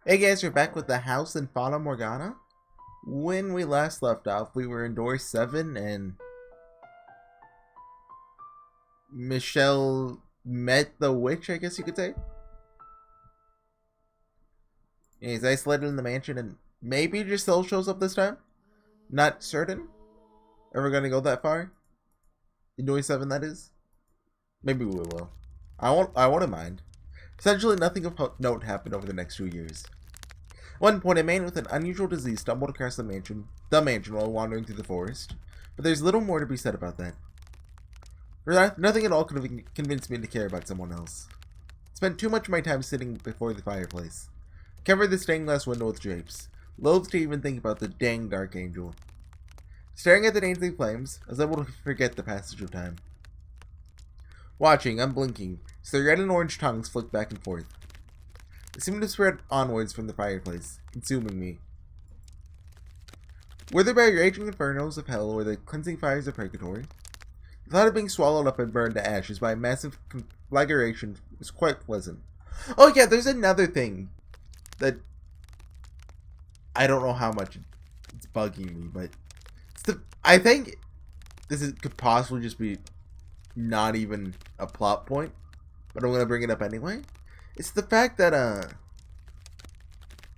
Hey guys, we're back with the house in Fata Morgana. When we last left off, we were in door 7 and Michelle met the witch, I guess you could say. Yeah, he's isolated in the mansion and maybe Giselle shows up this time. Not certain. Ever gonna go that far? In door 7, that is. Maybe we will. I wouldn't mind. Essentially nothing of note happened over the next 2 years. At one point, a man with an unusual disease stumbled across the mansion while wandering through the forest. But there's little more to be said about that. Nothing at all could have convinced me to care about someone else. I spent too much of my time sitting before the fireplace. Covered the stained glass window with drapes. Loathed to even think about the dang dark angel. Staring at the dancing flames, I was able to forget the passage of time. Watching, unblinking, as their red and orange tongues flicked back and forth. It seemed to spread onwards from the fireplace, consuming me. Whether by raging infernos of hell or the cleansing fires of purgatory, the thought of being swallowed up and burned to ashes by a massive conflagration was quite pleasant. Oh yeah, there's another thing that I don't know how much it's bugging me, but I think could possibly just be not even a plot point, but I'm gonna bring it up anyway. It's the fact that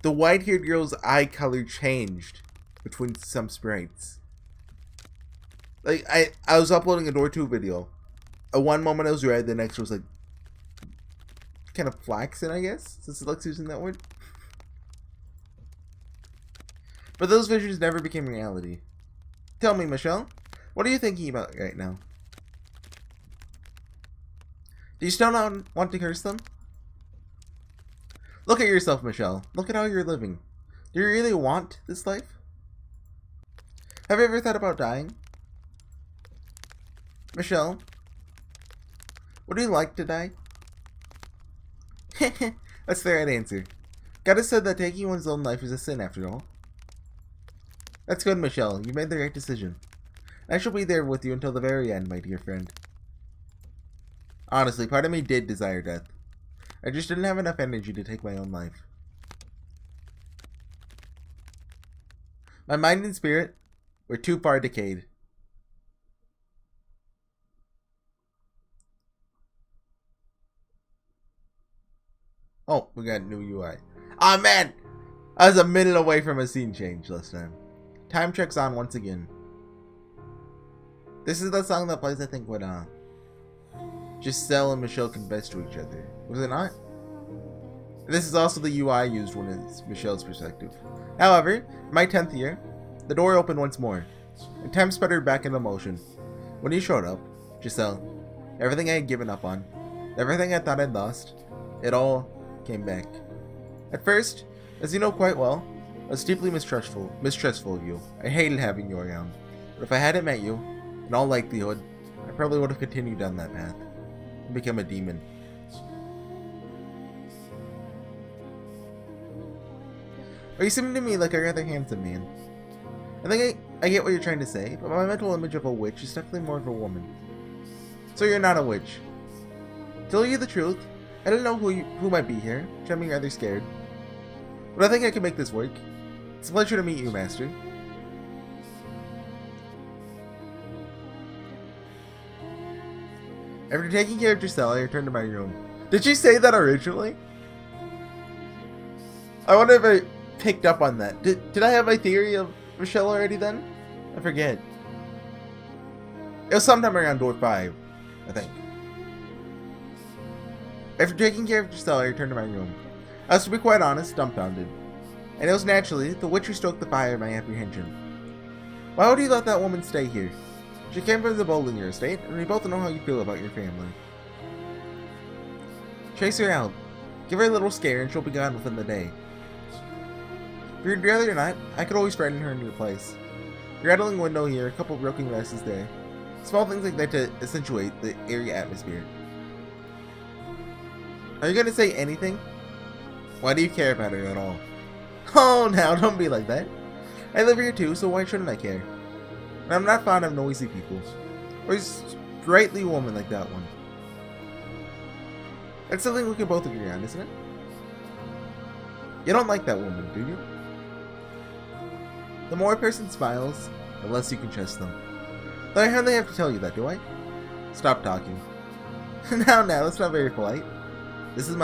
the white-haired girl's eye color changed between some sprites. Like I was uploading a Door 2 video. At one moment it was red, the next was like kind of flaxen, I guess, since it likes using that word. But those visions never became reality. Tell me, Michelle, what are you thinking about right now? Do you still not want to curse them? Look at yourself, Michelle. Look at how you're living. Do you really want this life? Have you ever thought about dying? Michelle, would you like to die? That's the right answer. God has said that taking one's own life is a sin after all. That's good, Michelle. You made the right decision. I shall be there with you until the very end, my dear friend. Honestly, part of me did desire death. I just didn't have enough energy to take my own life. My mind and spirit were too far decayed. Oh, we got new UI. Ah, man! I was a minute away from a scene change last time. Time check's on once again. This is the song that plays, I think, when Giselle and Michelle confess to each other. Was it not? This is also the UI used when it's Michelle's perspective. However, in my 10th year, the door opened once more, and time sputtered back into motion. When you showed up, Giselle, everything I had given up on, everything I thought I'd lost, it all came back. At first, as you know quite well, I was deeply mistrustful of you. I hated having you around. But if I hadn't met you, in all likelihood, I probably would have continued down that path and become a demon. Or you seem to me like a rather handsome man. I think I get what you're trying to say, but my mental image of a witch is definitely more of a woman. So you're not a witch. To tell you the truth, I don't know who might be here, which I'm rather scared. But I think I can make this work. It's a pleasure to meet you, Master. After taking care of Giselle, I returned to my room. Did she say that originally? I wonder if I picked up on that. Did I have my theory of Michelle already then? I forget. It was sometime around door 5, I think. After taking care of Giselle, I returned to my room. I was, to be quite honest, dumbfounded. And it was naturally the witch who stoked the fire of my apprehension. Why would you let that woman stay here? She came from the Bollinger estate, and we both know how you feel about your family. Chase her out. Give her a little scare, and she'll be gone within the day. If you'd rather not, I could always frighten her in your place. A rattling window here, a couple broken glasses there. Small things like that to accentuate the eerie atmosphere. Are you gonna say anything? Why do you care about her at all? Oh, now, don't be like that. I live here too, so why shouldn't I care? And I'm not fond of noisy people. Or a sprightly woman like that one. That's something we can both agree on, isn't it? You don't like that woman, do you? The more a person smiles, the less you can trust them. Though I hardly have to tell you that, do I? Stop talking. Now, that's not very polite. This is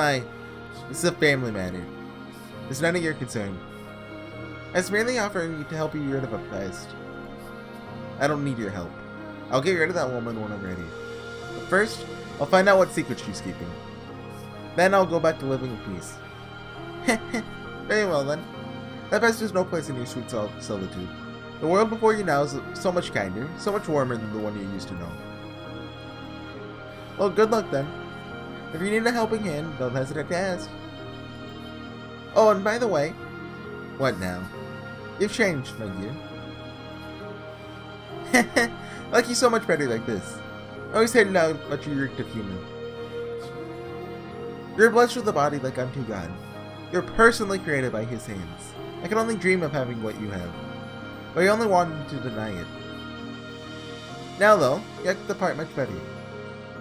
a family matter. It's none of your concern. I was merely offering to help you rid of a pest. I don't need your help. I'll get rid of that woman when I'm ready. But first, I'll find out what secrets she's keeping. Then I'll go back to living in peace. Very well then. That pest has no place in your sweet solitude. The world before you now is so much kinder, so much warmer than the one you used to know. Well, good luck then. If you need a helping hand, don't hesitate to ask. Oh, and by the way, what now? You've changed, my dear. I like you so much better like this. I always hated how much you reeked of human. You're blessed with a body like unto God. You're personally created by His hands. I can only dream of having what you have. But I only wanted to deny it. Now though, you act the part much better.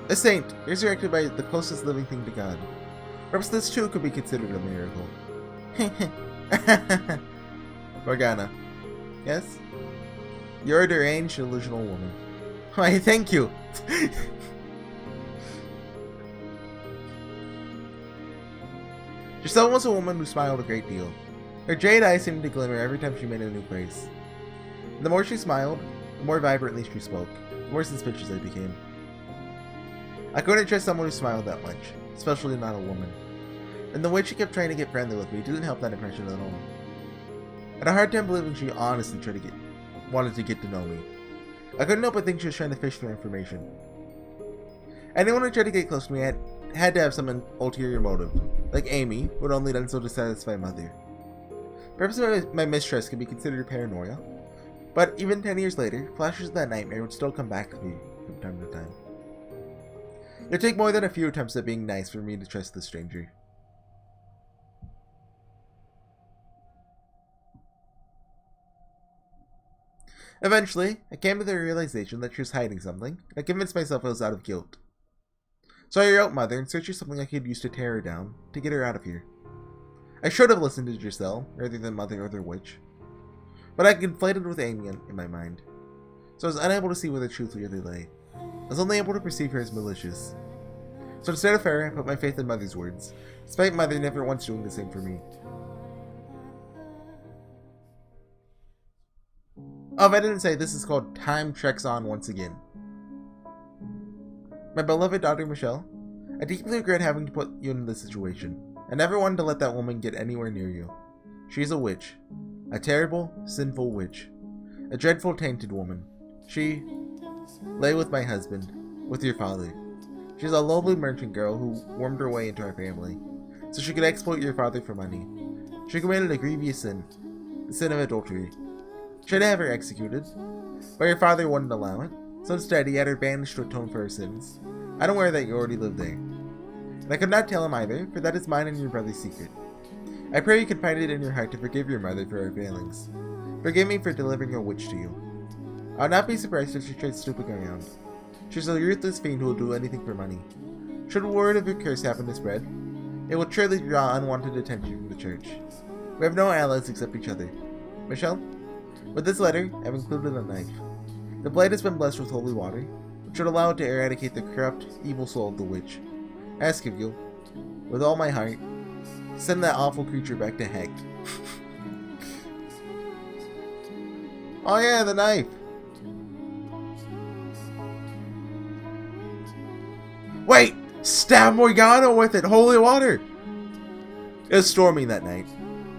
A saint, resurrected by the closest living thing to God. Perhaps this too could be considered a miracle. Morgana. Yes? You're a deranged, delusional woman. Why, thank you! Giselle was a woman who smiled a great deal. Her jade eyes seemed to glimmer every time she made a new face. And the more she smiled, the more vibrantly she spoke, the more suspicious I became. I couldn't trust someone who smiled that much, especially not a woman. And the way she kept trying to get friendly with me didn't help that impression at all. I had a hard time believing she honestly wanted to get to know me. I couldn't help but think she was trying to fish for information. Anyone who tried to get close to me had to have some ulterior motive, like Amy, who had only done so to satisfy Mother. Perhaps my mistrust could be considered paranoia, but even 10 years later, flashes of that nightmare would still come back to me from time to time. It would take more than a few attempts at being nice for me to trust this stranger. Eventually, I came to the realization that she was hiding something, and I convinced myself it was out of guilt. So I wrote Mother in search of something I could use to tear her down, to get her out of here. I should have listened to Giselle, rather than Mother or their witch. But I conflated with Amy in my mind, so I was unable to see where the truth really lay. I was only able to perceive her as malicious. So instead of her, I put my faith in Mother's words, despite Mother never once doing the same for me. Oh, if I didn't say, this is called Time Treks On Once Again. My beloved daughter Michelle, I deeply regret having to put you in this situation. I never wanted to let that woman get anywhere near you. She's a witch. A terrible, sinful witch. A dreadful, tainted woman. She lay with my husband, with your father. She's a lowly merchant girl who wormed her way into our family, so she could exploit your father for money. She committed a grievous sin, the sin of adultery. Should have her executed, but your father wouldn't allow it, so instead he had her banished to atone for her sins, unaware that you already lived there. And I could not tell him either, for that is mine and your brother's secret. I pray you confide it in your heart to forgive your mother for her failings. Forgive me for delivering a witch to you. I would not be surprised if she tried snooping around. She's a ruthless fiend who will do anything for money. Should word of your curse happen to spread, it will surely draw unwanted attention from the church. We have no allies except each other. Michelle? With this letter, I have included a knife. The blade has been blessed with holy water, which should allow it to eradicate the corrupt, evil soul of the witch. I ask of you, with all my heart, send that awful creature back to heck. Oh yeah, the knife! Wait! Stab Morgana with it! Holy water! It was storming that night.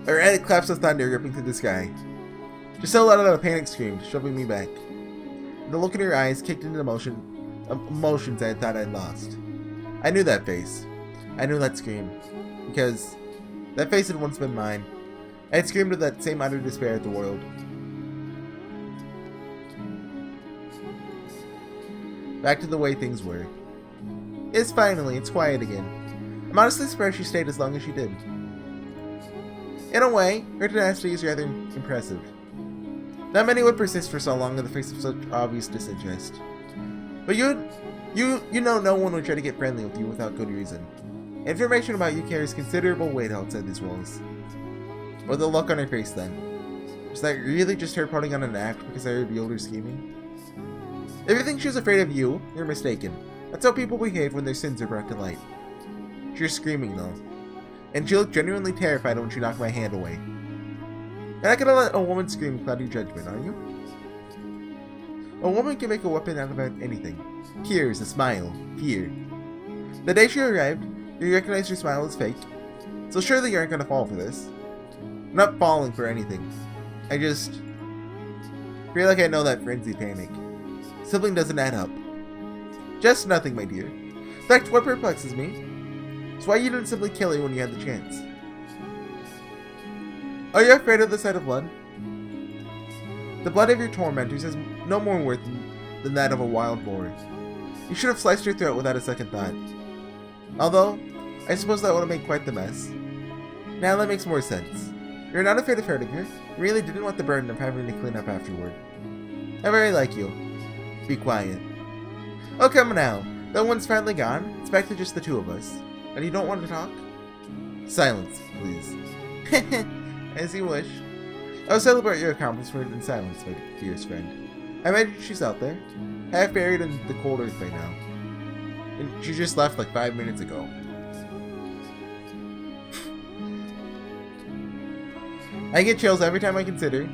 Erratic claps of thunder ripping through the sky. Giselle let out a panic scream, shoving me back. And the look in her eyes kicked into emotions I had thought I'd lost. I knew that face. I knew that scream. Because that face had once been mine. I had screamed with that same utter despair at the world. Back to the way things were. It's quiet again. I'm honestly surprised she stayed as long as she did. In a way, her tenacity is rather impressive. Not many would persist for so long in the face of such obvious disinterest. But you know no one would try to get friendly with you without good reason. Information about you carries considerable weight outside these walls. Or the look on her face then. Was that really just her putting on an act because I revealed her scheming? If you think she was afraid of you, you're mistaken. That's how people behave when their sins are brought to light. She was screaming though. And she looked genuinely terrified when she knocked my hand away. You're not gonna let a woman scream without your judgment, are you? A woman can make a weapon out of anything. Tears, a smile, fear. The day she arrived, you recognized her smile as fake. So surely you aren't gonna fall for this. I'm not falling for anything. I just feel like I know that frenzied panic. Something doesn't add up. Just nothing, my dear. In fact, what perplexes me is why you didn't simply kill her when you had the chance. Are you afraid of the sight of blood? The blood of your tormentors has no more worth than that of a wild boar. You should have sliced her throat without a second thought. Although, I suppose that would have made quite the mess. Now that makes more sense. You're not afraid of hurting her. You really didn't want the burden of having to clean up afterward. I very like you. Be quiet. Oh, come now. That one's finally gone. It's back to just the two of us. And you don't want to talk? Silence, please. As you wish. I'll celebrate your accomplishment in silence, my dearest friend. I imagine she's out there, half buried in the cold earth by now. And she just left like 5 minutes ago. I get chills every time I consider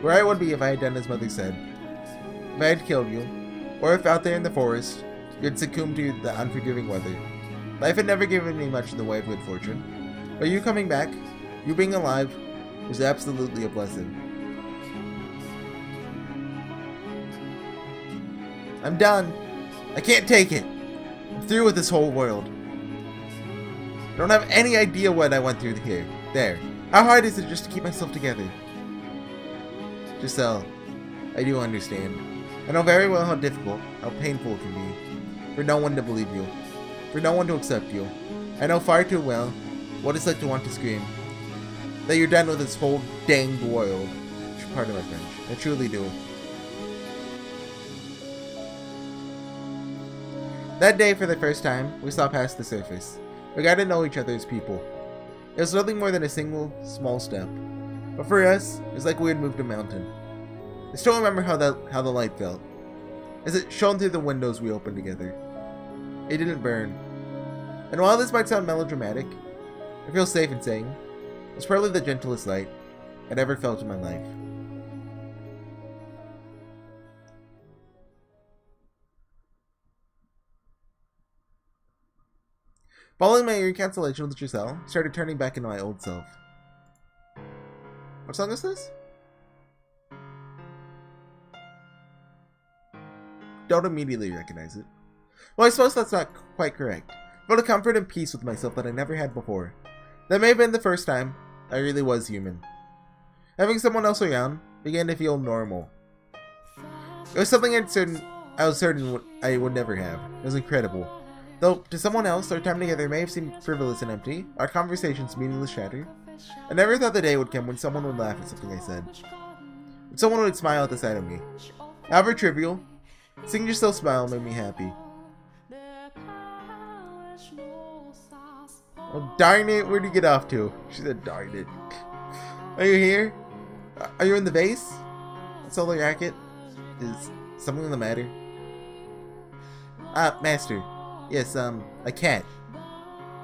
where I would be if I had done as Mother said. If I had killed you, or if out there in the forest, you had succumbed to the unforgiving weather. Life had never given me much in the way of good fortune. But you coming back, you being alive, was absolutely a blessing. I'm done. I can't take it. I'm through with this whole world. I don't have any idea what I went through here. There. How hard is it just to keep myself together? Giselle, I do understand. I know very well how difficult, how painful it can be. For no one to believe you. For no one to accept you. I know far too well what it's like to want to scream. That you're done with this whole danged world. Pardon my French. I truly do. That day, for the first time, we saw past the surface. We got to know each other as people. It was nothing more than a single, small step. But for us, it was like we had moved a mountain. I still remember how the light felt. As it shone through the windows we opened together. It didn't burn. And while this might sound melodramatic, I feel safe in saying, it was probably the gentlest light I'd ever felt in my life. Following my reconciliation with Giselle, I started turning back into my old self. What song is this? Don't immediately recognize it. Well, I suppose that's not quite correct. I felt a comfort and peace with myself that I never had before. That may have been the first time I really was human. Having someone else around began to feel normal. It was something I was certain I would never have. It was incredible. Though, to someone else, our time together may have seemed frivolous and empty, our conversations meaningless chatter. I never thought the day would come when someone would laugh at something I said. When someone would smile at the sight of me. However trivial, seeing Giselle's smile made me happy. Oh, darn it, where'd you get off to? She said, darn it. Are you here? Are you in the vase? Solar racket? Is something the matter? Master. Yes, a cat.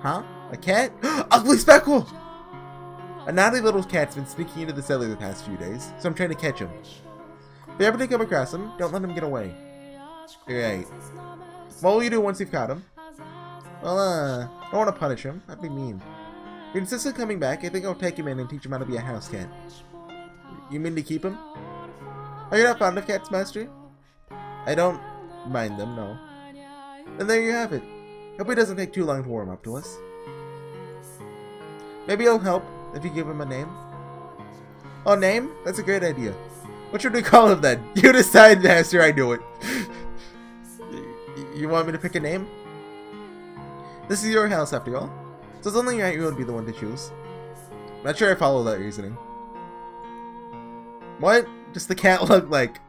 Huh? A cat? Ugly Speckle! A naughty little cat's been sneaking into the cellar the past few days, so I'm trying to catch him. If you happen to come across him, don't let him get away. Right. What will you do once you've caught him? Well, I don't want to punish him. That'd be mean. If he insists on coming back, I think I'll take him in and teach him how to be a house cat. You mean to keep him? Are you not fond of cats, Master? I don't mind them, no. And there you have it. Hope it doesn't take too long to warm up to us. Maybe it'll help if you give him a name. Oh, name? That's a great idea. What should we call him then? You decide, Master, I knew it. You want me to pick a name? This is your house, after all. So it's only right you would be the one to choose. Not sure I follow that reasoning. What does the cat look like?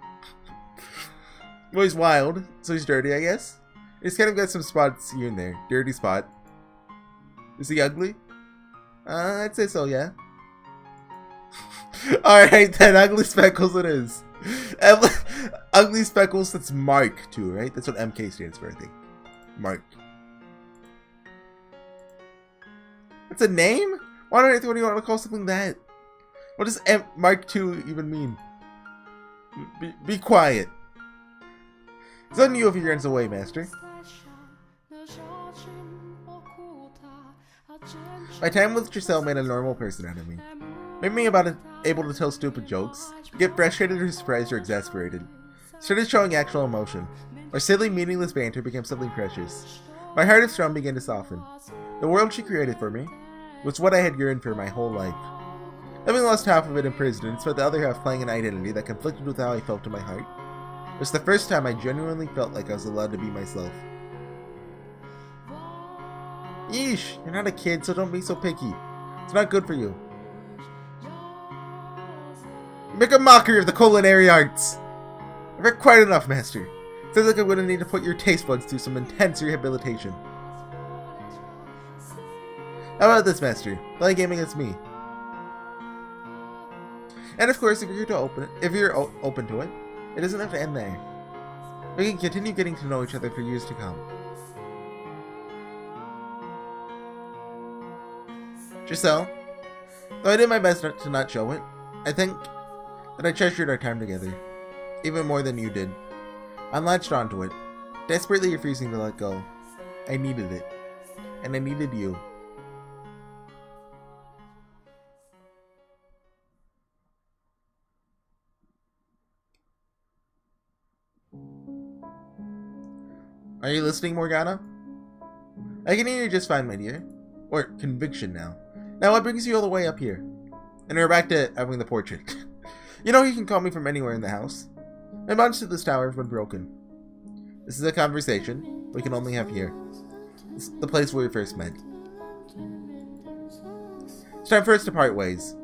Well, he's wild, so he's dirty, I guess. He's kind of got some spots here and there. Dirty spot. Is he ugly? I'd say so, yeah. Alright then, Ugly Speckles it is. Ugly Speckles, that's Mark too, right? That's what MK stands for, I think. Mark. That's a name? Why do you want to call something that? What does Mark II even mean? Be quiet. It's on you if he runs away, Master. My time with Giselle made a normal person out of me. Made me able to tell stupid jokes, get frustrated or surprised or exasperated. Started showing actual emotion. Our silly, meaningless banter became something precious. My heart of stone began to soften. The world she created for me was what I had yearned for my whole life. Having lost half of it in prison and spent the other half playing an identity that conflicted with how I felt in my heart, it was the first time I genuinely felt like I was allowed to be myself. Yeesh, you're not a kid, so don't be so picky. It's not good for you. You make a mockery of the culinary arts. I've read quite enough, Master. Sounds like I'm going to need to put your taste buds through some intense rehabilitation. How about this, Master? Play a game against me. And of course, if you're open to it, it doesn't have to end there. We can continue getting to know each other for years to come. Giselle, though I did my best to not show it, I think that I treasured our time together, even more than you did. I latched onto it, desperately refusing to let go. I needed it, and I needed you. Are you listening, Morgana? I can hear you just fine, my dear. Or conviction now. Now what brings you all the way up here? And we're back to having the portrait. You know you can call me from anywhere in the house. My bonds to this tower have been broken. This is a conversation we can only have here. This is the place where we first met. It's time for us to part ways.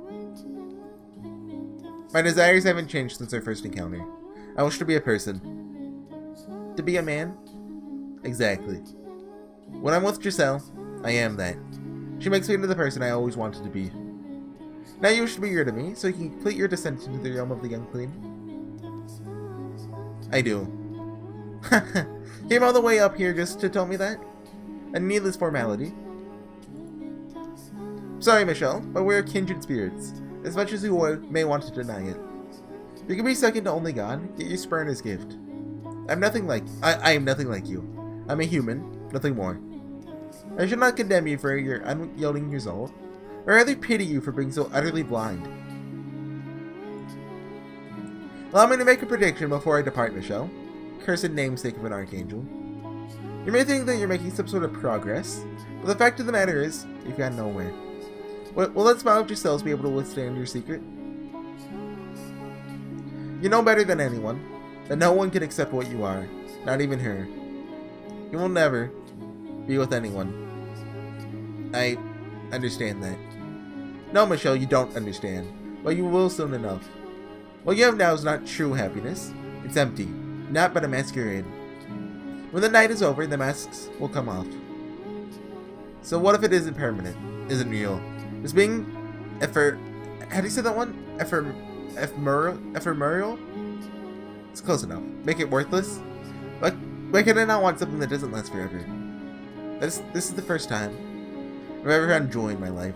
My desires haven't changed since our first encounter. I wish to be a person. To be a man? Exactly. When I'm with Giselle, I am that. She makes me into the person I always wanted to be. Now you wish to be near to me, so you can complete your descent into the realm of the unclean? I do. Came all the way up here just to tell me that? A needless formality. Sorry, Michelle, but we're kindred spirits, as much as you may want to deny it. You can be second to only God, yet you spurn his gift. I am nothing like you. I'm a human, nothing more. I should not condemn you for your unyielding resolve, or rather pity you for being so utterly blind. Allow me to make a prediction before I depart, Michelle. Cursed namesake of an archangel. You may think that you're making some sort of progress, but the fact of the matter is, you've gone nowhere. Will that smile of yourselves be able to withstand your secret? You know better than anyone that no one can accept what you are, not even her. You will never be with anyone. I understand that. No, Michelle, you don't understand, but you will soon enough. What you have now is not true happiness. It's empty, not but a masquerade. When the night is over, the masks will come off. So what if it isn't permanent, isn't real? Is being how do you say that one? Ephemeral? It's close enough. Make it worthless? Like, why can I not want something that doesn't last forever? This is the first time I've ever found joy in my life.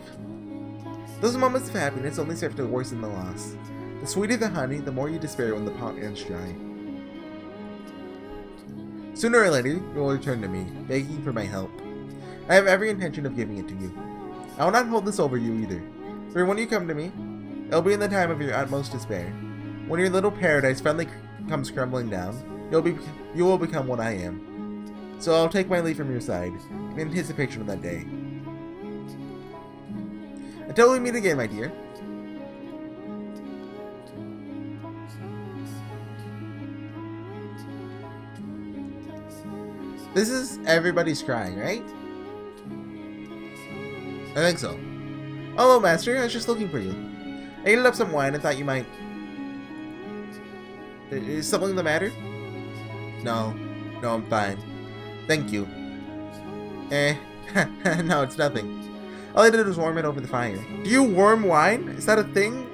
Those moments of happiness only serve to worsen the loss. The sweeter the honey, the more you despair when the pot runs dry. Sooner or later, you will return to me, begging for my help. I have every intention of giving it to you. I will not hold this over you either, for when you come to me, it will be in the time of your utmost despair. When your little paradise finally comes crumbling down, you will become what I am. So I'll take my leave from your side, in anticipation of that day. Until we meet again, my dear. This is everybody's crying, right? I think so. Hello, Master. I was just looking for you. I heated up some wine and thought you might... Is something the matter? No, I'm fine. Thank you. No, it's nothing. All I did was warm it over the fire. Do you warm wine? Is that a thing?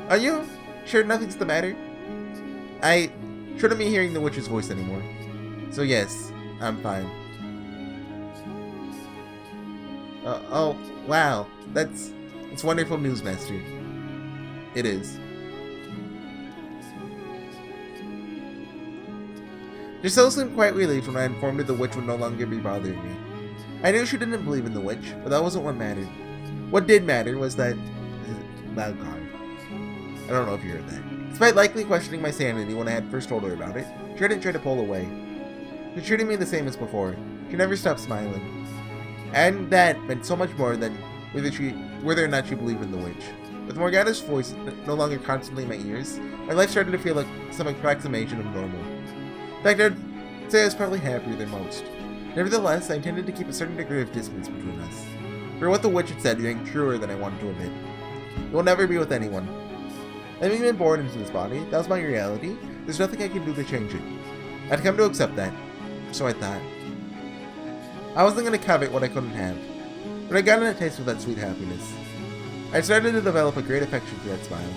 Are you sure nothing's the matter? I shouldn't be hearing the witch's voice anymore. So yes, I'm fine. Oh, wow. That's wonderful news, Master. It is. Giselle seemed quite relieved when I informed her the witch would no longer be bothering me. I knew she didn't believe in the witch, but that wasn't what mattered. What did matter was that... loud car. I don't know if you heard that. Despite likely questioning my sanity when I had first told her about it, she didn't try to pull away. She treated me the same as before. She never stopped smiling. And that meant so much more than whether or not she believed in the witch. With Morgana's voice no longer constantly in my ears, my life started to feel like some approximation of normal. In fact, I'd say I was probably happier than most. Nevertheless, I intended to keep a certain degree of distance between us. For what the witch had said rang truer than I wanted to admit. You will never be with anyone. Having been born into this body, that was my reality. There's nothing I can do to change it. I'd come to accept that. So I thought. I wasn't going to covet what I couldn't have. But I got in a taste of that sweet happiness. I started to develop a great affection for that smile.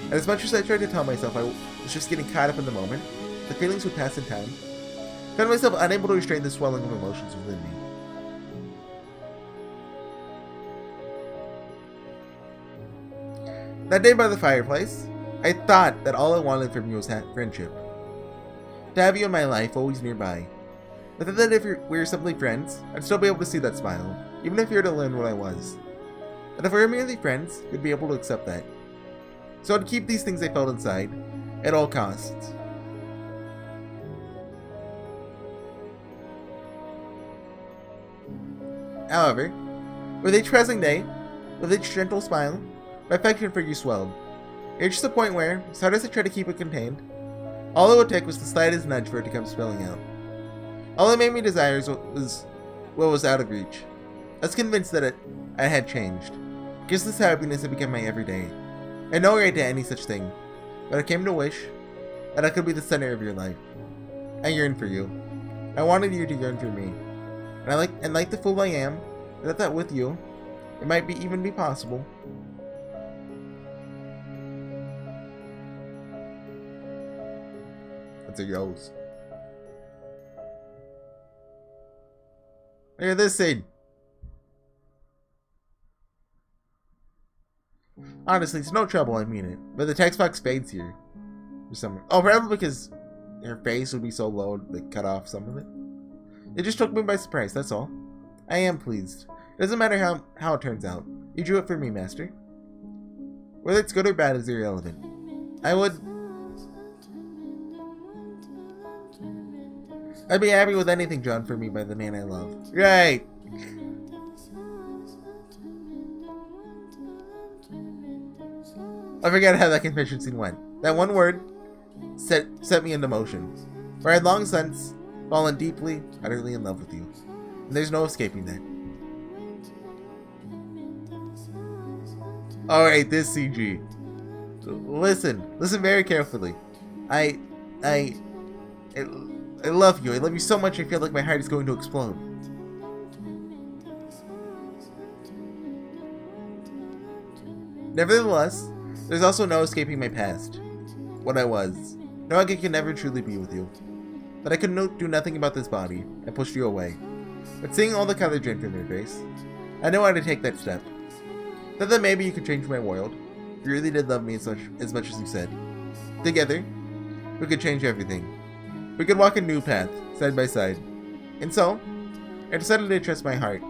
And as much as I tried to tell myself I was just getting caught up in the moment, the feelings would pass in time. I found myself unable to restrain the swelling of emotions within me. That day by the fireplace, I thought that all I wanted from you was friendship. To have you in my life, always nearby. I thought that if we were simply friends, I'd still be able to see that smile, even if you were to learn what I was. That if we were merely friends, you'd be able to accept that. So I'd keep these things I felt inside, at all costs. However, with each passing day, with each gentle smile, my affection for you swelled. It reached the point where, as hard as I tried to keep it contained, all it would take was the slightest nudge for it to come spilling out. All it made me desire was what was out of reach. I was convinced that I had changed. Because this happiness had become my everyday. I had no right to any such thing, but I came to wish that I could be the center of your life. I yearned for you. I wanted you to yearn for me. And like the fool I am, I thought that with you, it might even be possible. That's a goes. Look at this scene. Honestly, it's no trouble, I mean it. But the text box fades here. For some reason. Oh, probably because her face would be so low they cut off some of it. It just took me by surprise, that's all. I am pleased. It doesn't matter how it turns out. You drew it for me, Master. Whether it's good or bad is irrelevant. I'd be happy with anything drawn for me by the man I love. Right! I forget how that confession scene went. That one word set me into motion. For I had long since fallen deeply, utterly in love with you. And there's no escaping that. Alright, this CG. Listen very carefully. I love you. I love you so much I feel like my heart is going to explode. Nevertheless, there's also no escaping my past. What I was. No, I could never truly be with you. But I could do nothing about this body. I pushed you away. But seeing all the color drain from your face, I knew how to take that step. Thought that maybe you could change my world. If you really did love me as much as you said. Together, we could change everything. We could walk a new path, side by side. And so, I decided to trust my heart.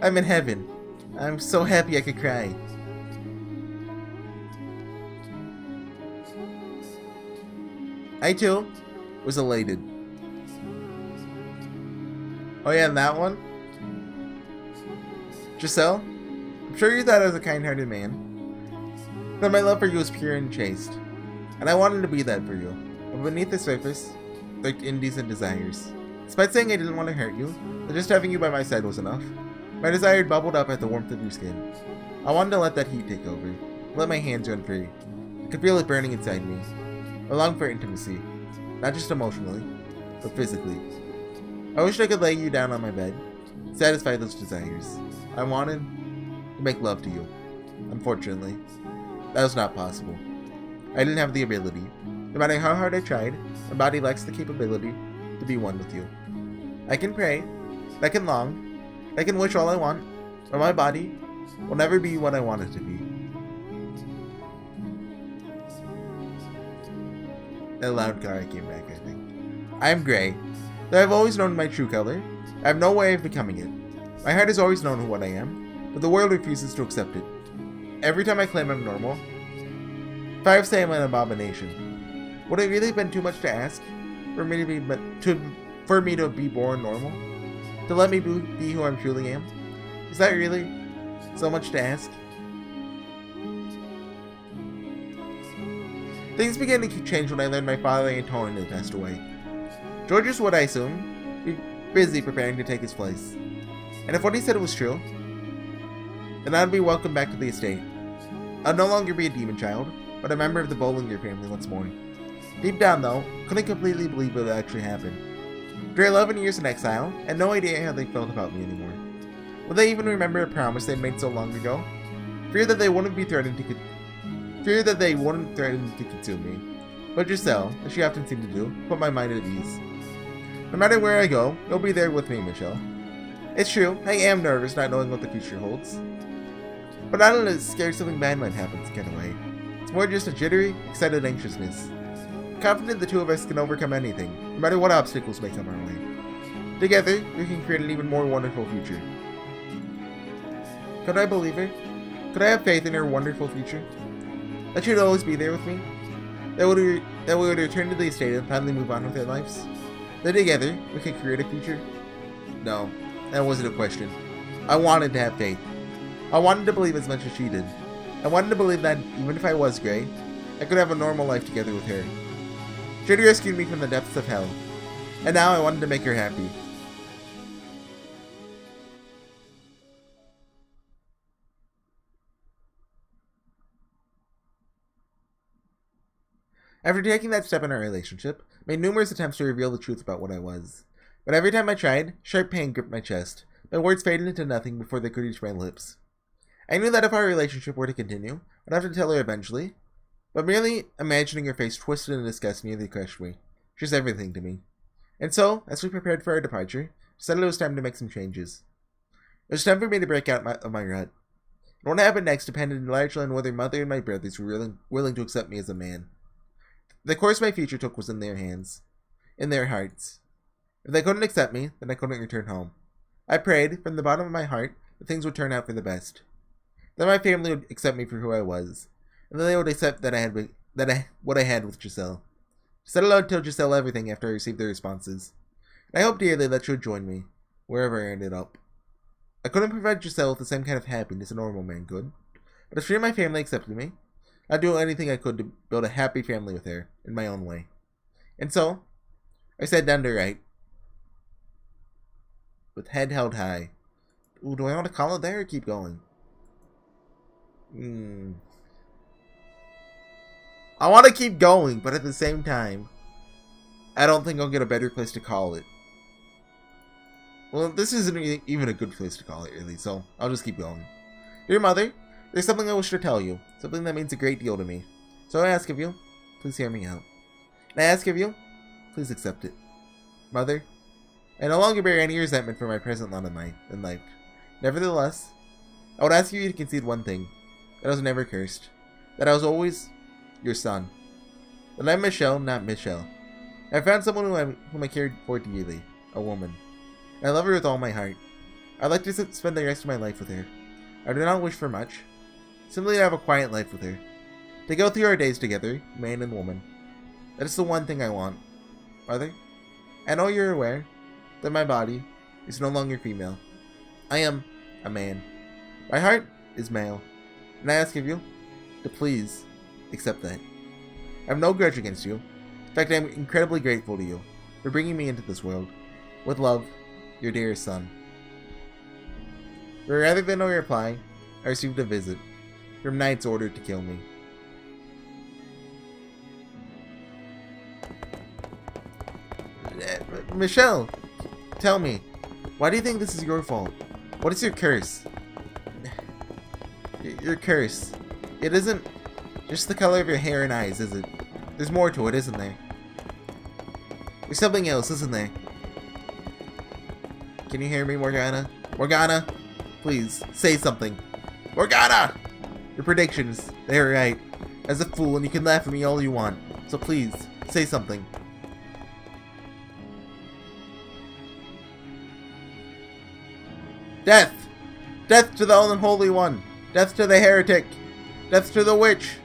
I'm in heaven. I'm so happy I could cry. I too was elated. Oh yeah, and that one? Giselle? I'm sure you thought I was a kind-hearted man. But my love for you was pure and chaste. And I wanted to be that for you. But beneath the surface, lurked indecent desires. Despite saying I didn't want to hurt you, that just having you by my side was enough. My desire bubbled up at the warmth of your skin. I wanted to let that heat take over. Let my hands run free. I could feel it burning inside me. I longed for intimacy. Not just emotionally, but physically. I wished I could lay you down on my bed, satisfy those desires. I wanted to make love to you. Unfortunately, that was not possible. I didn't have the ability. No matter how hard I tried, my body lacks the capability to be one with you. I can pray, I can long, I can wish all I want, but my body will never be what I want it to be. A loud car came back, I think. I am gray. Though I've always known my true color, I have no way of becoming it. My heart has always known what I am, but the world refuses to accept it. Every time I claim I'm normal, 5 say I'm an abomination. Would it really have been too much to ask for me to be born normal? To let me be who I truly am? Is that really so much to ask? Things began to change when I learned my father Antonin had passed away. George is what I assume, be busy preparing to take his place. And if what he said was true, then I'd be welcomed back to the estate. I'd no longer be a demon child, but a member of the Bollinger family once more. Deep down, though, couldn't completely believe it would actually happen. After 11 years in exile, I had no idea how they felt about me anymore. Would they even remember a promise they'd made so long ago? Fear that they wouldn't threaten to consume me. But Giselle, as she often seemed to do, put my mind at ease. No matter where I go, you'll be there with me, Michelle. It's true, I am nervous not knowing what the future holds. But not in a scared something bad might happen kind of way. It's more just a jittery, excited anxiousness. Confident the two of us can overcome anything, no matter what obstacles may come our way. Together, we can create an even more wonderful future. Could I believe her? Could I have faith in her wonderful future? That she'd always be there with me? That we would return to the estate and finally move on with our lives? That together, we could create a future? No, that wasn't a question. I wanted to have faith. I wanted to believe as much as she did. I wanted to believe that, even if I was gray, I could have a normal life together with her. She had rescued me from the depths of hell, and now I wanted to make her happy. After taking that step in our relationship, I made numerous attempts to reveal the truth about what I was. But every time I tried, sharp pain gripped my chest. My words faded into nothing before they could reach my lips. I knew that if our relationship were to continue, I'd have to tell her eventually. But merely imagining her face twisted in disgust nearly crushed me. She's everything to me. And so, as we prepared for our departure, decided it was time to make some changes. It was time for me to break out of my rut. And what happened next depended largely on whether Mother and my brothers were willing to accept me as a man. The course my future took was in their hands, in their hearts. If they couldn't accept me, then I couldn't return home. I prayed, from the bottom of my heart, that things would turn out for the best. That my family would accept me for who I was, and that they would accept what I had with Giselle. I said aloud to Giselle everything after I received their responses, and I hoped dearly that she would join me, wherever I ended up. I couldn't provide Giselle with the same kind of happiness a normal man could, but if she and my family accepted me, I'd do anything I could to build a happy family with her, in my own way. And so, I sat down to write, with head held high. Ooh, do I want to call it there or keep going? I want to keep going, but at the same time, I don't think I'll get a better place to call it. Well, this isn't even a good place to call it, really, so I'll just keep going. Dear Mother, there's something I wish to tell you, something that means a great deal to me. So I ask of you, please hear me out. And I ask of you, please accept it. Mother, I no longer bear any resentment for my present lot in life. Nevertheless, I would ask you to concede one thing, that I was never cursed, that I was always your son, that I'm Michelle, not Michelle. I found someone whom I cared for dearly, a woman. And I love her with all my heart. I'd like to spend the rest of my life with her. I do not wish for much, simply to have a quiet life with her. To go through our days together, man and woman. That is the one thing I want. Mother, I know you're aware that my body is no longer female. I am a man. My heart is male. And I ask of you to please accept that. I have no grudge against you. In fact, I am incredibly grateful to you for bringing me into this world. With love, your dearest son. But rather than a reply, I received a visit from knights ordered to kill me. Michelle, tell me, Why do you think this is your fault? What is your curse? Your curse. It isn't just the color of your hair and eyes, is it? There's more to it, isn't there? There's something else, isn't there? Can you hear me, Morgana? Morgana? Please, say something. Morgana! Your predictions, they were right. As a fool, and you can laugh at me all you want. So please, say something. Death! Death to the unholy one! Death to the heretic! Death to the witch!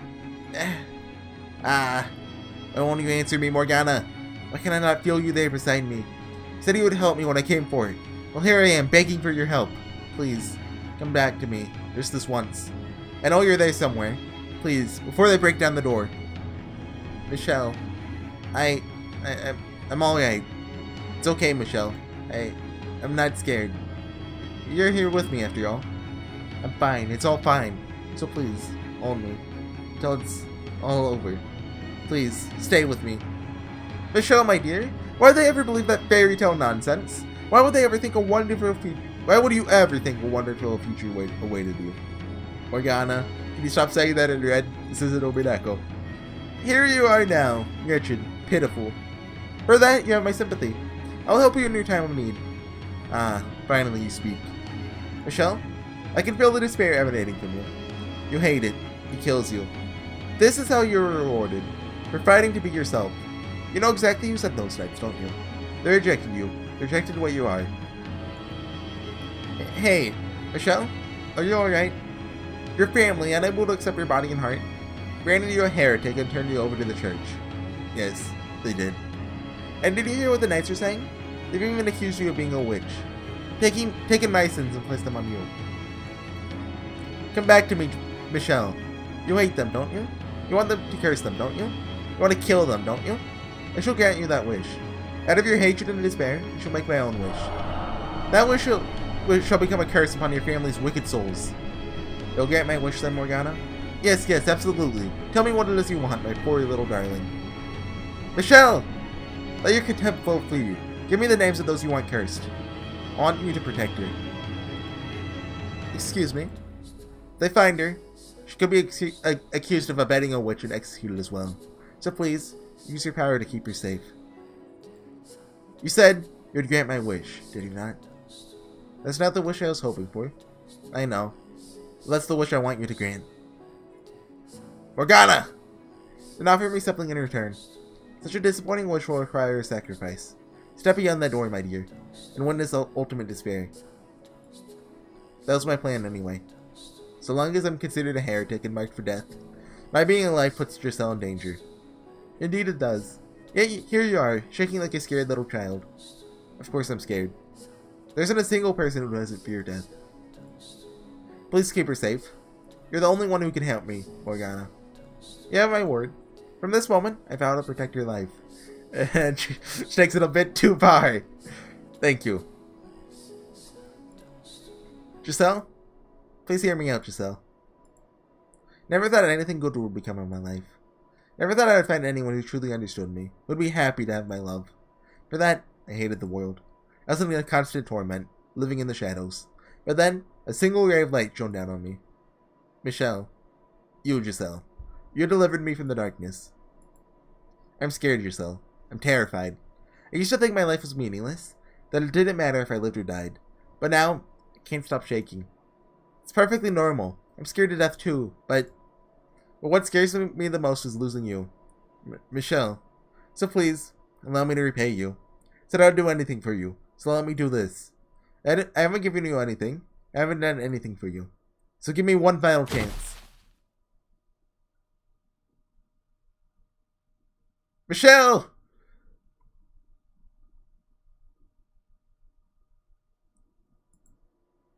Why won't you answer me, Morgana? Why can I not feel you there beside me? You said you would help me when I came for it. Well, here I am, begging for your help. Please, come back to me. Just this once. I know you're there somewhere. Please, before they break down the door. Michelle, I'm alright. It's okay, Michelle. I'm not scared. You're here with me after all. I'm fine. It's all fine. So please, hold me. Until it's all over. Please, stay with me. Michelle, my dear, why would they ever believe that fairy tale nonsense? Why would they ever think a wonderful future? Why would you ever think a wonderful future awaited you? Morgana, can you stop saying that in your head? This isn't Obineko. Here you are now, wretched, pitiful. For that, you have my sympathy. I'll help you in your time of need. Finally you speak. Michelle, I can feel the despair emanating from you. You hate it. It kills you. This is how you're rewarded. For fighting to be yourself. You know exactly who said those types, don't you? They rejected you. They rejected what you are. Hey, Michelle? Are you alright? Your family, unable to accept your body and heart, branded you a heretic and turned you over to the church. Yes, they did. And did you hear what the knights are saying? They've even accused you of being a witch. Taking my sins and placed them on you. Come back to me, Michelle. You hate them, don't you? You want them to curse them, don't you? You want to kill them, don't you? I shall grant you that wish. Out of your hatred and despair, I shall make my own wish. That wish shall become a curse upon your family's wicked souls. You'll grant my wish then, Morgana? Yes, absolutely. Tell me what it is you want, my poor little darling. Michelle! Let your contempt flow free. Give me the names of those you want cursed. I want you to protect her. Excuse me. If they find her, she could be accused of abetting a witch and executed as well. So please, use your power to keep her safe. You said you would grant my wish, did you not? That's not the wish I was hoping for. I know. But that's the wish I want you to grant. Morgana! Then offer me something in return. Such a disappointing wish will require a sacrifice. Step beyond that door, my dear, and win this ultimate despair. That was my plan anyway. So long as I'm considered a heretic and marked for death, my being alive puts Giselle in danger. Indeed it does. Yet here you are, shaking like a scared little child. Of course I'm scared. There isn't a single person who doesn't fear death. Please keep her safe. You're the only one who can help me, Morgana. You have my word. From this moment, I vow to protect your life. And she takes it a bit too far. Thank you. Giselle? Please hear me out, Giselle. Never thought anything good would become in my life. Never thought I would find anyone who truly understood me, would be happy to have my love. For that, I hated the world. I was in constant torment, living in the shadows. But then, a single ray of light shone down on me. Michelle. You, Giselle. You delivered me from the darkness. I'm scared, Giselle. I'm terrified. I used to think my life was meaningless, that it didn't matter if I lived or died. But now, I can't stop shaking. It's perfectly normal. I'm scared to death too, but what scares me the most is losing you. Michelle. So please, allow me to repay you. Said I would do anything for you, so let me do this. I haven't given you anything. I haven't done anything for you. So give me one final chance. Michelle!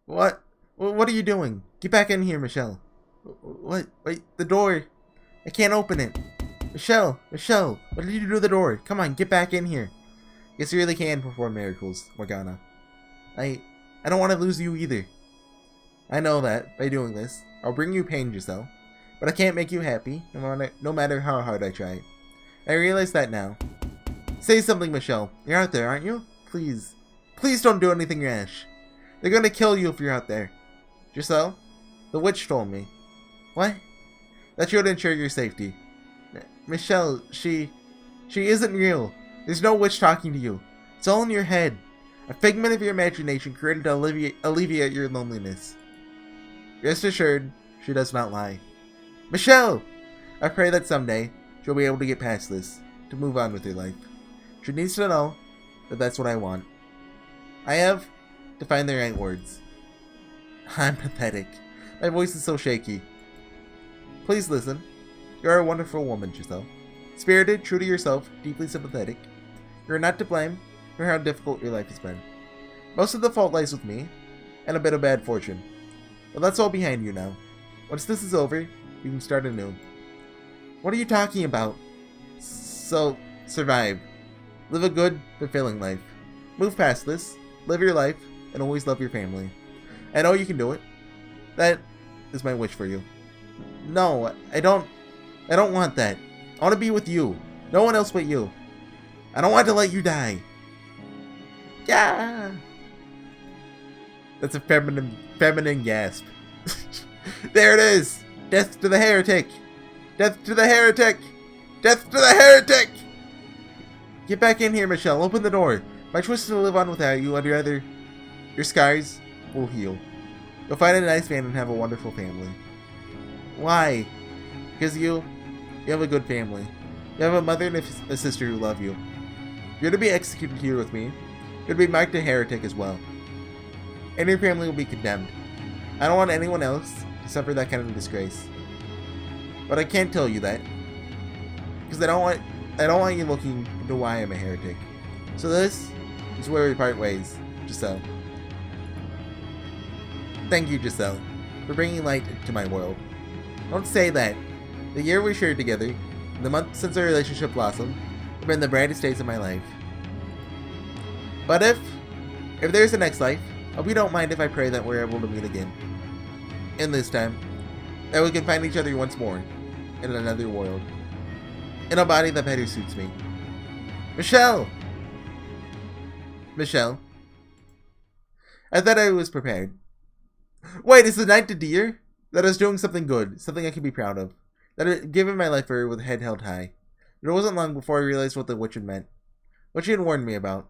What? What are you doing? Get back in here, Michelle. What? Wait, the door. I can't open it. Michelle, what did you do to the door? Come on, get back in here. Guess you really can perform miracles, Morgana. I don't want to lose you either. I know that, by doing this, I'll bring you pain, Giselle. But I can't make you happy, no matter how hard I try. I realize that now. Say something, Michelle. You're out there, aren't you? Please. Please don't do anything rash. They're gonna kill you if you're out there. Giselle, the witch told me. What? That you would ensure your safety. Michelle, she isn't real. There's no witch talking to you. It's all in your head. A figment of your imagination created to alleviate your loneliness. Rest assured, she does not lie. Michelle! I pray that someday she'll be able to get past this, to move on with her life. She needs to know that that's what I want. I have to find the right words. I'm pathetic. My voice is so shaky. Please listen. You are a wonderful woman, Giselle. Spirited, true to yourself, deeply sympathetic. You are not to blame for how difficult your life has been. Most of the fault lies with me, and a bit of bad fortune. But that's all behind you now. Once this is over, you can start anew. What are you talking about? So, survive. Live a good, fulfilling life. Move past this, live your life, and always love your family. I know you can do it. That is my wish for you. No, I don't want that. I want to be with you. No one else but you. I don't want to let you die. Yeah. That's a feminine gasp. There it is. Death to the heretic. Death to the heretic. Death to the heretic. Get back in here, Michelle. Open the door. My choice is to live on without you. I'd rather your scars will heal. You'll find a nice man and have a wonderful family. Why? Because you have a good family. You have a mother and a sister who love you. You're to be executed here with me. You're to be marked a heretic as well. And your family will be condemned. I don't want anyone else to suffer that kind of disgrace. But I can't tell you that. Because I don't want you looking into why I'm a heretic. So this is where we part ways, Giselle. Thank you, Giselle, for bringing light into my world. Don't say that. The year we shared together, and the month since our relationship blossomed, have been the brightest days of my life. But if there's a next life, I hope you don't mind if I pray that we're able to meet again. And this time, that we can find each other once more, in another world. In a body that better suits me. Michelle! Michelle. I thought I was prepared. Wait, is the night the deer? That I was doing something good, something I could be proud of. That I had given my life for her with head held high. But it wasn't long before I realized what the witch had meant. What she had warned me about.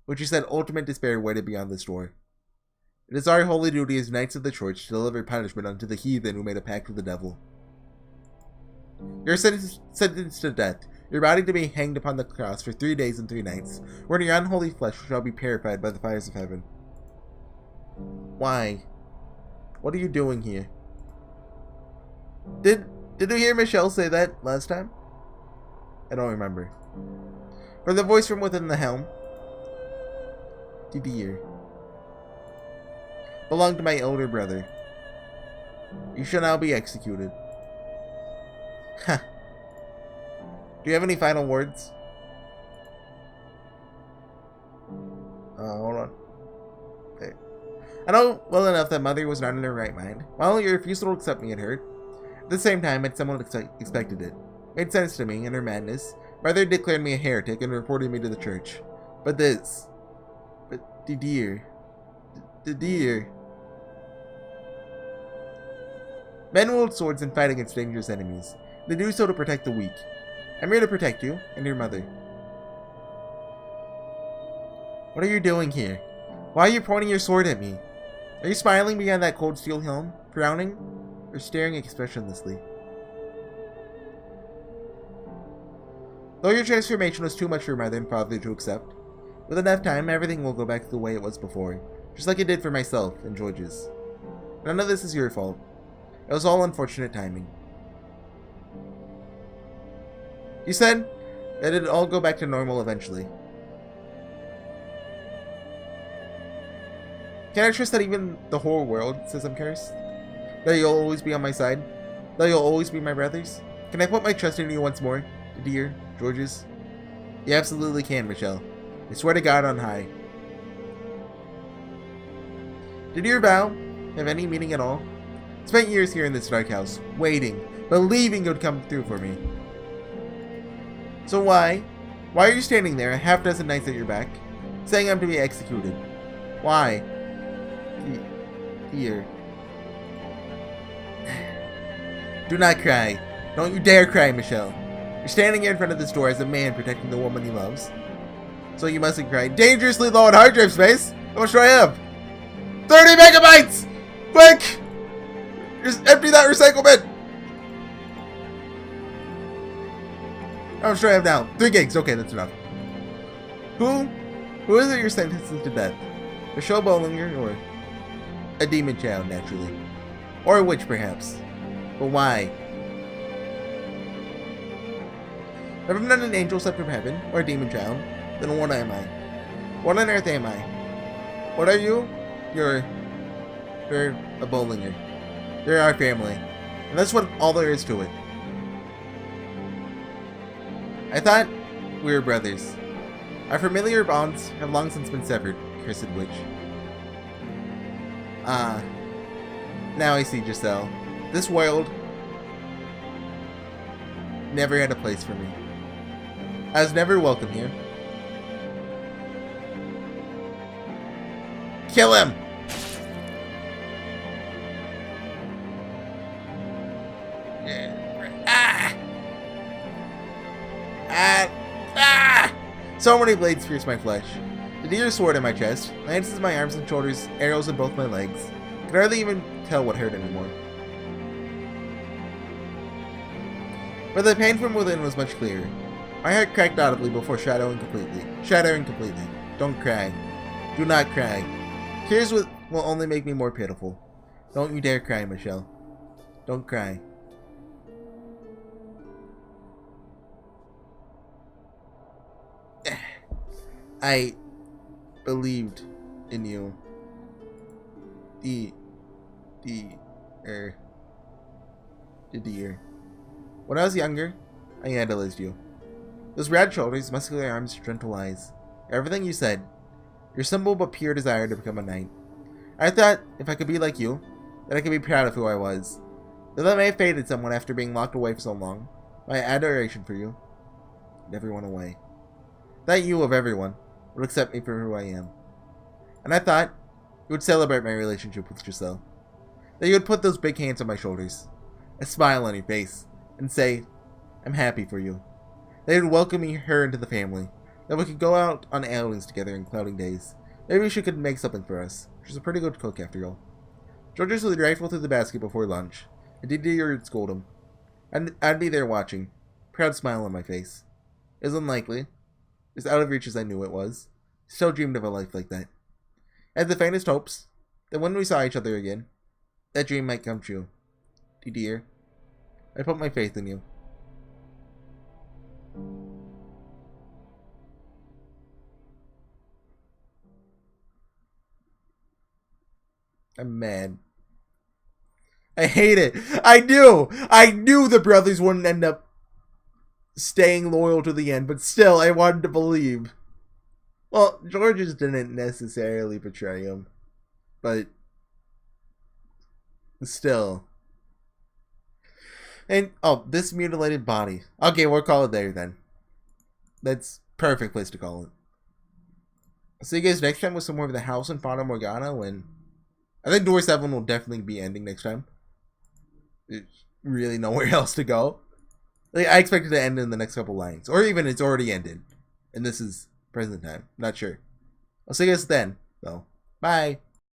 What she said ultimate despair waited beyond this door. It is our holy duty as knights of the church to deliver punishment unto the heathen who made a pact with the devil. You're sentenced to death, your body to be hanged upon the cross for 3 days and 3 nights, wherein your unholy flesh shall be purified by the fires of heaven. Why? What are you doing here? Did you hear Michelle say that last time? I don't remember. Or the voice from within the helm. The deer belonged to my elder brother. You shall now be executed. Ha. Do you have any final words? Hold on. Okay. I know well enough that Mother was not in her right mind. While your refusal to accept me had hurt, at the same time, had someone expected it. Made sense to me in her madness. Mother declared me a heretic and reported me to the church. But the deer. Men wield swords and fight against dangerous enemies. They do so to protect the weak. I'm here to protect you and your mother. What are you doing here? Why are you pointing your sword at me? Are you smiling behind that cold steel helm, frowning, or staring expressionlessly? Though your transformation was too much for your mother and father to accept, with enough time, everything will go back to the way it was before, just like it did for myself and George's. None of this is your fault. It was all unfortunate timing. You said that it'd all go back to normal eventually. Can I trust that even the whole world says I'm cursed? That you'll always be on my side? That you'll always be my brothers? Can I put my trust in you once more? Dear George's? You absolutely can, Michelle. I swear to God on high. Did your vow have any meaning at all? I spent years here in this dark house, waiting, believing you would come through for me. So why are you standing there, a half dozen nights at your back? saying I'm to be executed. Why? Here. Do not cry. Don't you dare cry, Michelle. You're standing here in front of this door as a man protecting the woman he loves. So you mustn't cry. Dangerously low on hard drive space? How much do I have? 30 megabytes! Quick! Just empty that recycle bin! How much do I have now? 3 gigs. Okay, that's enough. Who is it you're sentencing to death? Michelle Bollinger or a demon child, naturally. Or a witch, perhaps. But why? If I'm not an angel sent from heaven, or a demon child, then what am I? What on earth am I? What are you? You're a Bollinger. You're our family. And that's what all there is to it. I thought we were brothers. Our familiar bonds have long since been severed, cursed witch. Now I see, Giselle. This world never had a place for me. I was never welcome here. Kill him! So many blades pierce my flesh. The deer sword in my chest, lances in my arms and shoulders, arrows in both my legs. I can hardly even tell what hurt anymore. But the pain from within was much clearer. My heart cracked audibly before shattering completely. Don't cry. Do not cry. Tears will only make me more pitiful. Don't you dare cry, Michelle. Don't cry. I believed in you. The deer. When I was younger, I idolized you. Those broad shoulders, muscular arms, gentle eyes. Everything you said. Your simple but pure desire to become a knight. I thought if I could be like you, that I could be proud of who I was. Though that may have faded somewhat after being locked away for so long, my adoration for you never went away. That you of everyone would accept me for who I am. And I thought you would celebrate my relationship with Giselle. That you would put those big hands on my shoulders, a smile on your face, and say, I'm happy for you. That you would welcome her into the family. That we could go out on outings together in clouding days. Maybe she could make something for us. She's a pretty good cook after all. Georges would rifle through the basket before lunch. And Didier would scold him. I'd be there watching, proud smile on my face. It was unlikely. As out of reach as I knew it was. Still dreamed of a life like that. I had the faintest hopes that when we saw each other again, that dream might come true. Didier, I put my faith in you. I'm mad. I hate it. I knew the brothers wouldn't end up staying loyal to the end, but still, I wanted to believe. Well, Georges didn't necessarily betray him, but still. And, oh, this mutilated body. Okay, we'll call it there then. That's perfect place to call it. I'll see you guys next time with some more of the house in Fata Morgana when... I think Door 7 will definitely be ending next time. There's really nowhere else to go. Like, I expect it to end in the next couple lines. Or even it's already ended. And this is present time. Not sure. I'll see you guys then, though. Bye.